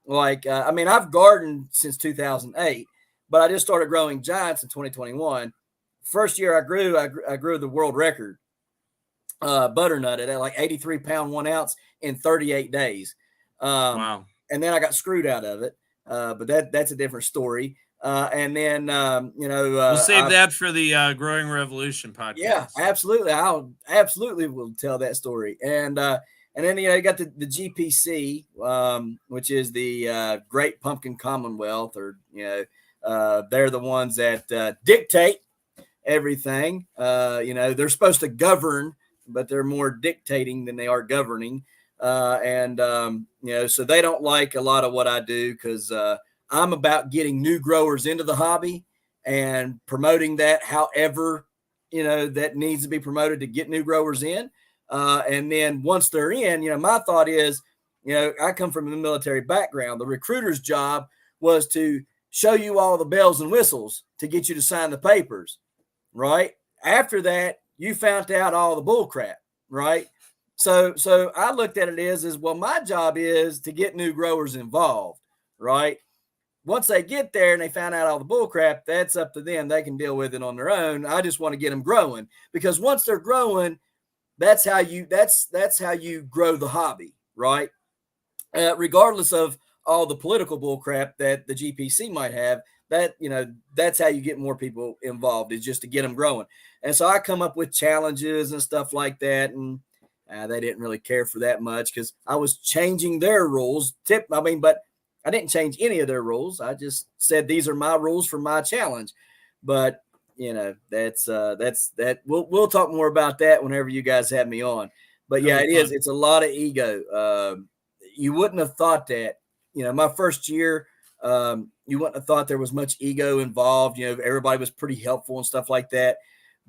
Like I've gardened since 2008, but I just started growing giants in 2021. First year I grew the world record butternut at like 83 pound 1 ounce in 38 days. Wow. And then I got screwed out of it. But that's a different story. And then, we'll save that for the Growing Revolution podcast. Yeah, absolutely. I'll absolutely will tell that story. And then, you got the GPC, which is the Great Pumpkin Commonwealth, or, they're the ones that dictate everything. They're supposed to govern, but they're more dictating than they are governing. So they don't like a lot of what I do, because I'm about getting new growers into the hobby and promoting that however, that needs to be promoted to get new growers in. And then once they're in, my thought is, I come from a military background. The recruiter's job was to show you all the bells and whistles to get you to sign the papers. right? After that, you found out all the bull crap, right? So I looked at it as well, my job is to get new growers involved, right? Once they get there and they found out all the bull crap, that's up to them. They can deal with it on their own. I just want to get them growing, because once they're growing, that's how you grow the hobby, right? Regardless of all the political bull crap that the GPC might have, that's how you get more people involved, is just to get them growing. And so I come up with challenges and stuff like that, and they didn't really care for that much because I was changing their rules. But I didn't change any of their rules. I just said these are my rules for my challenge. But that's that. We'll talk more about that whenever you guys have me on. But yeah, it is. It's a lot of ego. You wouldn't have thought that. My first year, you wouldn't have thought there was much ego involved. Everybody was pretty helpful and stuff like that.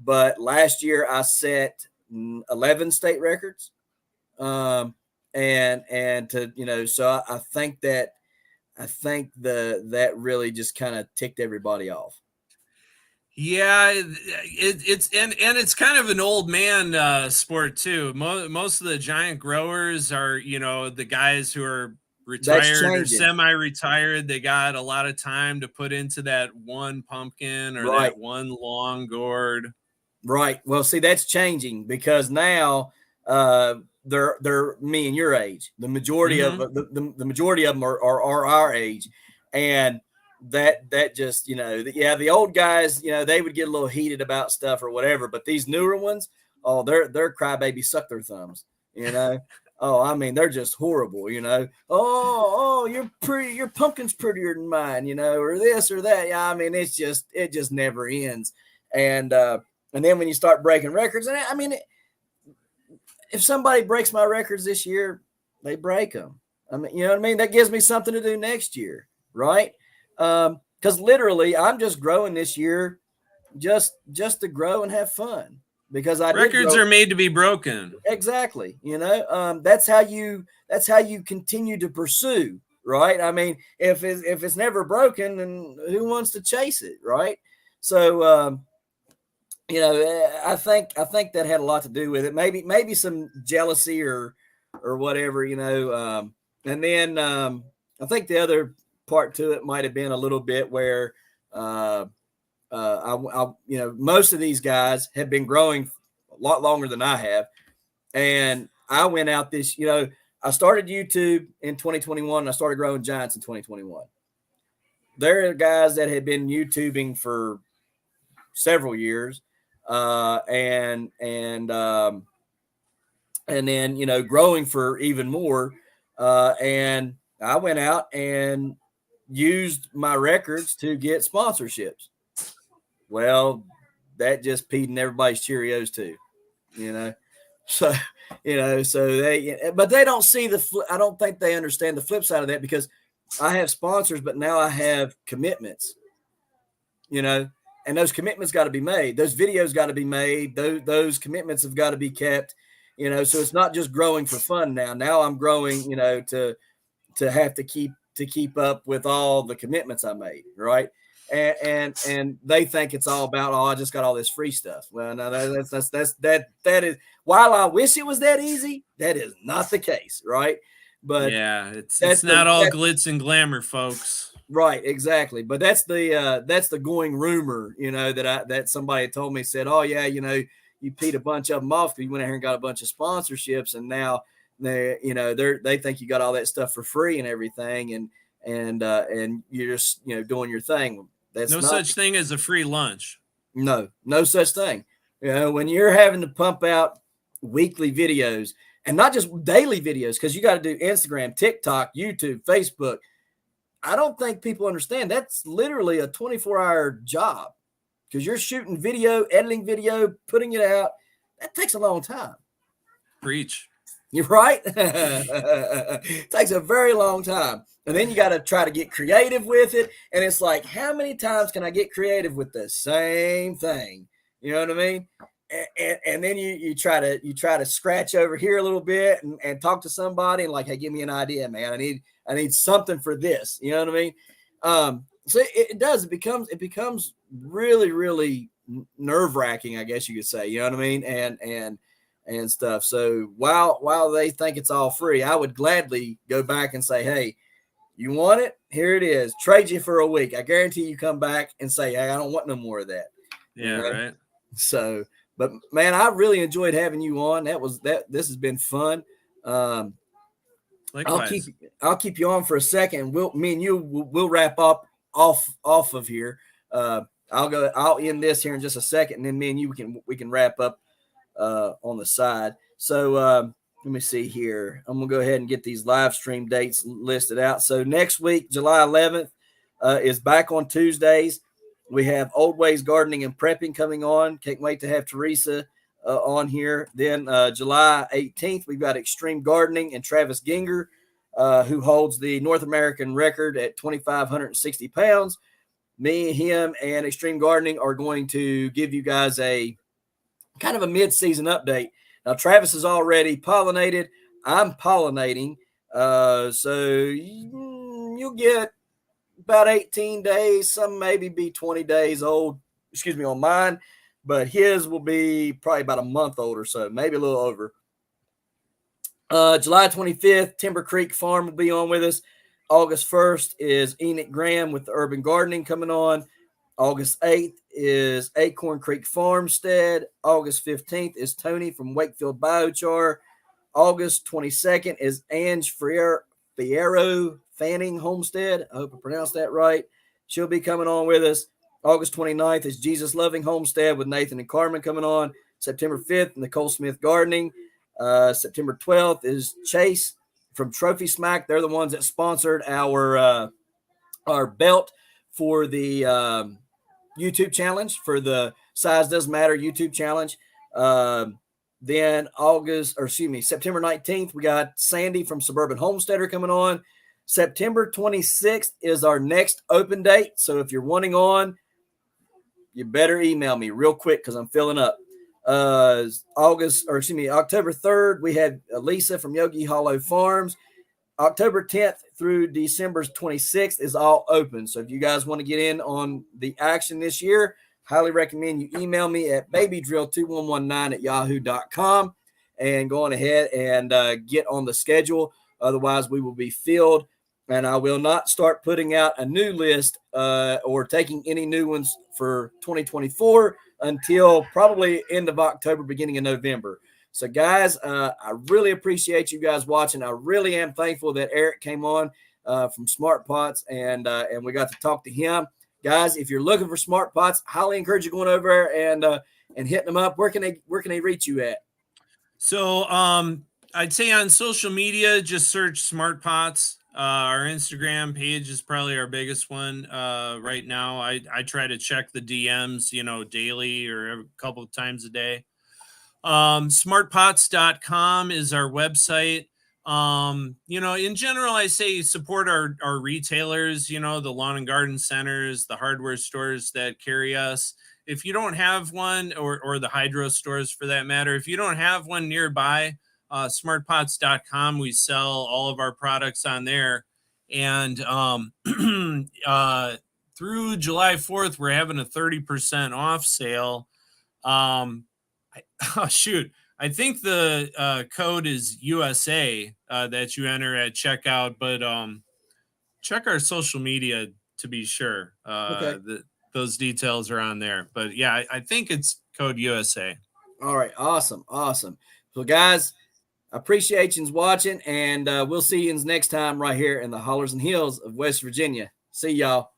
But last year I set 11 state records. And to, so I think that really just kind of ticked everybody off. Yeah, it's kind of an old man sport too. Most of the giant growers are, the guys who are retired or semi-retired. They got a lot of time to put into that one pumpkin or that one long gourd. Right. Well, see, that's changing because now they're me and your age. The majority of the majority of them are our age, and that just the old guys, they would get a little heated about stuff or whatever, but these newer ones, they're crybaby, suck their thumbs, Oh, I mean, they're just horrible, Oh, you're pretty, your pumpkin's prettier than mine, or this or that. Yeah, I mean, it just never ends. And then when you start breaking records, and I mean, if somebody breaks my records this year, they break them. I mean, you know what I mean? That gives me something to do next year, right? Because literally, I'm just growing this year, just to grow and have fun. Because records are made to be broken. Exactly. That's how you continue to pursue, right? I mean, if it's never broken, then who wants to chase it, right? So, I think that had a lot to do with it. Maybe some jealousy or whatever, and then I think the other part to it might have been a little bit where most of these guys have been growing a lot longer than I have, and I went out this. I started YouTube in 2021. And I started growing giants in 2021. There are guys that had been YouTubing for several years. And then growing for even more, and I went out and used my records to get sponsorships. Well, that just peed in everybody's Cheerios too, so but they don't see I don't think they understand the flip side of that, because I have sponsors, but now I have commitments, and those commitments got to be made. Those videos got to be made. Those commitments have got to be kept, so it's not just growing for fun now. Now I'm growing, to have to keep up with all the commitments I made. Right. And they think it's all about, I just got all this free stuff. Well, no, that is, while I wish it was that easy, that is not the case. Right. But yeah, it's not all glitz and glamour, folks. Right, exactly. But that's the going rumor, that somebody told me, said, oh yeah, you peed a bunch of them off because you went out here and got a bunch of sponsorships, and now they think you got all that stuff for free and everything, and you're just doing your thing. That's no such thing as a free lunch. No such thing. When you're having to pump out weekly videos and not just daily videos, because you got to do Instagram, TikTok, YouTube, Facebook. I don't think people understand that's literally a 24-hour job, because you're shooting video, editing video, putting it out. That takes a long time. Preach. You're right. It takes a very long time. And then you got to try to get creative with it. And it's like, how many times can I get creative with the same thing? You know what I mean? And then you try to scratch over here a little bit and talk to somebody and like, hey, give me an idea, man. I need something for this. You know what I mean? So it does. It becomes really, really nerve wracking, I guess you could say. You know what I mean? And stuff. So while they think it's all free, I would gladly go back and say, hey, you want it? Here it is. Trade you for a week. I guarantee you come back and say, hey, I don't want no more of that. Yeah, you know? Right. So, but man, I really enjoyed having you on. This has been fun. Likewise. I'll keep you on for a second. Me and you we'll wrap up off of here. I'll end this here in just a second, and then me and you we can wrap up on the side. So let me see here. I'm gonna go ahead and get these live stream dates listed out. So next week, July 11th, is back on Tuesdays. We have Old Ways Gardening and Prepping coming on. Can't wait to have Teresa on here. Then July 18th, we've got Extreme Gardening and Travis Ginger, who holds the North American record at 2,560 pounds. Me, him, and Extreme Gardening are going to give you guys a kind of a mid-season update. Now, Travis is already pollinated. I'm pollinating. So you'll get about 18 days. Some maybe be 20 days old, on mine. But his will be probably about a month old or so, maybe a little over. July 25th, Timber Creek Farm will be on with us. August 1st is Enoch Graham with the Urban Gardening coming on. August 8th is Acorn Creek Farmstead. August 15th is Tony from Wakefield Biochar. August 22nd is Ange Fierro Fanning Homestead. I hope I pronounced that right. She'll be coming on with us. August 29th is Jesus Loving Homestead with Nathan and Carmen coming on. September 5th, Nicole Smith Gardening. September 12th is Chase from Trophy Smack. They're the ones that sponsored our belt for the YouTube challenge, for the Size Doesn't Matter YouTube challenge. Then September 19th, we got Sandy from Suburban Homesteader coming on. September 26th is our next open date. So if you're wanting you better email me real quick because I'm filling up. October 3rd, we had Lisa from Yogi Hollow Farms. October 10th through December 26th is all open. So if you guys want to get in on the action this year, highly recommend you email me at babydrill2119@yahoo.com and go on ahead and get on the schedule. Otherwise, we will be filled, and I will not start putting out a new list or taking any new ones for 2024 until probably end of October, beginning of November. So, guys, I really appreciate you guys watching. I really am thankful that Eric came on from Smart Pots, and we got to talk to him. Guys, if you're looking for Smart Pots, highly encourage you going over there and hitting them up. Where can they reach you at? So, I'd say on social media, just search Smart Pots. Our Instagram page is probably our biggest one right now. I try to check the DMs, daily or a couple of times a day. Smartpots.com is our website. In general, I say support our retailers, the lawn and garden centers, the hardware stores that carry us. If you don't have one, or the hydro stores for that matter, if you don't have one nearby, smartpots.com, we sell all of our products on there. And through July 4th, we're having a 30% off sale. I think the code is USA that you enter at checkout, but check our social media to be sure. Okay. Those details are on there. But yeah, I think it's code USA. All right. Awesome. So, guys, I appreciate you watching, and we'll see you next time right here in the Hollers and Hills of West Virginia. See y'all.